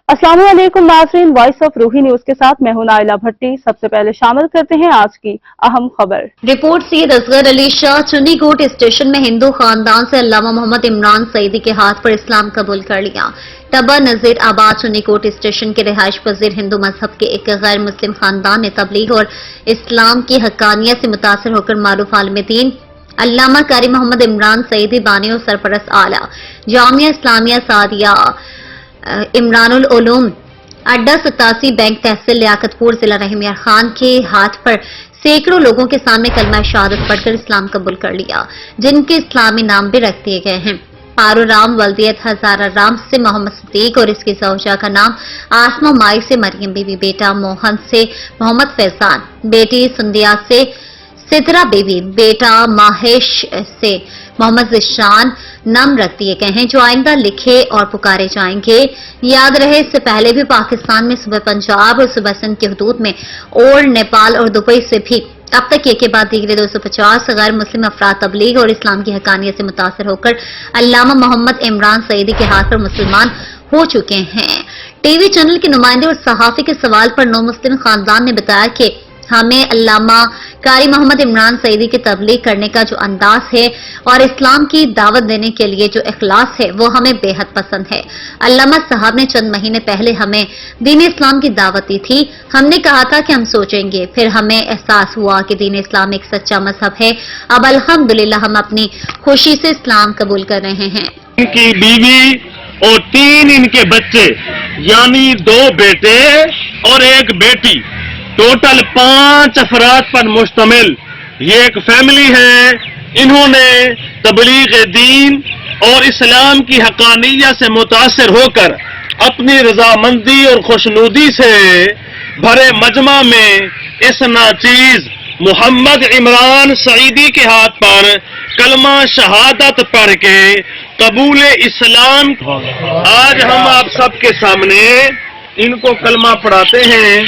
अस्सलाम वालेकुम नाज़रीन, वॉइस ऑफ रूही न्यूज के साथ मैं हूं नाइला भट्टी। सबसे पहले शामिल करते हैं आज की अहम खबर। रिपोर्ट सैयद असगर अली शाह चुन्नी कोट स्टेशन में हिंदू खानदान से अल्लामा मोहम्मद इमरान सईदी के हाथ पर इस्लाम कबूल कर लिया। टब्बा नजीर आबाद चुन्नी कोट स्टेशन के रिहाइश पजीर हिंदू मजहब के एक गैर मुस्लिम खानदान ने तबलीग और इस्लाम की हक्कानियत से मुतासर होकर मारूफ आलिम दीन अल्लामा कारी मोहम्मद इमरान सईदी बानी और सरपरस्त आला जामिया इस्लामिया सादिया इमरानुल उलूम अड्डा 87 बैंक तहसील लियाकतपुर जिला रहीमिया खान के हाथ पर सैकड़ों लोगों के सामने कलमा शहादत पढ़कर इस्लाम कबूल कर लिया, जिनके इस्लामी नाम भी रख दिए गए हैं। पारू राम वल्दियत हजारा राम से मोहम्मद सिद्दीक और इसकी ज़ौजा का नाम आसमा माई से मरियम बीबी, बेटा मोहन से मोहम्मद फैजान, बेटी सुंदिया से सितरा बीबी, बेटा माहेश से मोहम्मद जिशान नाम रख दिए गए हैं, जो आइंदा लिखे और पुकारे जाएंगे। याद रहे, इससे पहले भी पाकिस्तान में सुबह पंजाब और सुबह सिंध की हदूद में और नेपाल और दुबई से भी अब तक एक के बाद दीगरे 250 गैर मुस्लिम अफराद तबलीग और इस्लाम की हकानियत से मुतासर होकर अल्लामा मोहम्मद इमरान सईदी के हाथ पर मुसलमान हो चुके हैं। टीवी चैनल के नुमाइंदे और सहाफी के सवाल पर नो मुस्लिम खानदान ने बताया कि हमें अल्लामा कारी मोहम्मद इमरान सईदी की तबलीग करने का जो अंदाज है और इस्लाम की दावत देने के लिए जो इखलास है वो हमें बेहद पसंद है। अल्लामा साहब ने चंद महीने पहले हमें दीन इस्लाम की दावत दी थी। हमने कहा था कि हम सोचेंगे, फिर हमें एहसास हुआ कि दीन इस्लाम एक सच्चा मजहब है। अब अल्हम्दुलिल्लाह हम अपनी खुशी से इस्लाम कबूल कर रहे हैं। इनकी बीवी और 3 इनके बच्चे, यानी 2 बेटे और 1 बेटी, टोटल 5 अफराद पर मुश्तमिल ये एक फैमिली है। इन्होंने तबलीग दीन और इस्लाम की हकानियत से मुतासर होकर अपनी रजामंदी और खुशनुदी से भरे मजमा में इस नाचीज मोहम्मद इमरान सईदी के हाथ पर कलमा शहादत पढ़ के कबूल इस्लाम आज हम आप सबके सामने इनको कलमा पढ़ाते हैं।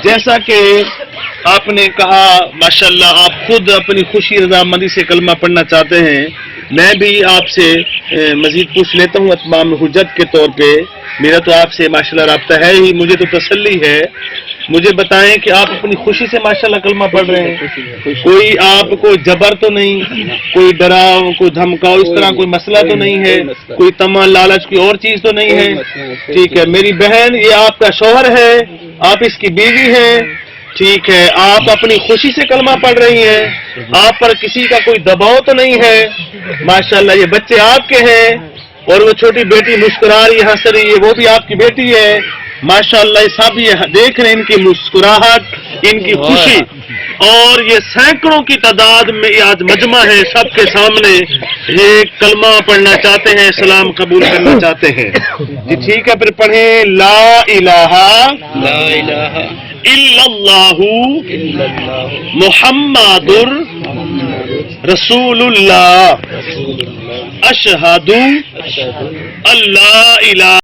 जैसा कि आपने कहा, माशाल्लाह, आप खुद अपनी खुशी रजामंदी से कलमा पढ़ना चाहते हैं। मैं भी आपसे मजीद पूछ लेता हूँ तमाम हुज्जत के तौर पे। मेरा तो आपसे माशाल्लाह राब्ता है ही, मुझे तो तसल्ली है। मुझे बताएं कि आप अपनी खुशी से माशाल्लाह कलमा पढ़ रहे हैं। कोई आपको जबर तो नहीं, कोई डराव, कोई धमकाओ, इस तरह कोई मसला तो नहीं है, कोई तमा लालच, कोई और चीज तो नहीं है। ठीक है मेरी बहन, ये आपका शौहर है, आप इसकी बीवी हैं। ठीक है, आप अपनी खुशी से कलमा पढ़ रही हैं, आप पर किसी का कोई दबाव तो नहीं है। माशाल्लाह ये बच्चे आपके हैं और वो छोटी बेटी मुस्कुरा रही है, हंस रही है, वो भी आपकी बेटी है। माशाल्लाह ये सब ये देख रहे हैं, इनकी मुस्कुराहट, इनकी खुशी, और ये सैकड़ों की तादाद में आज मजमा है सबके सामने। ये कलमा पढ़ना चाहते हैं, सलाम कबूल करना चाहते हैं जी। ठीक है, फिर पढ़ें ला इलाहा इल्लल्लाहु मुहम्मदुर रसूलुल्लाह अशहदु अल्ला इलाहा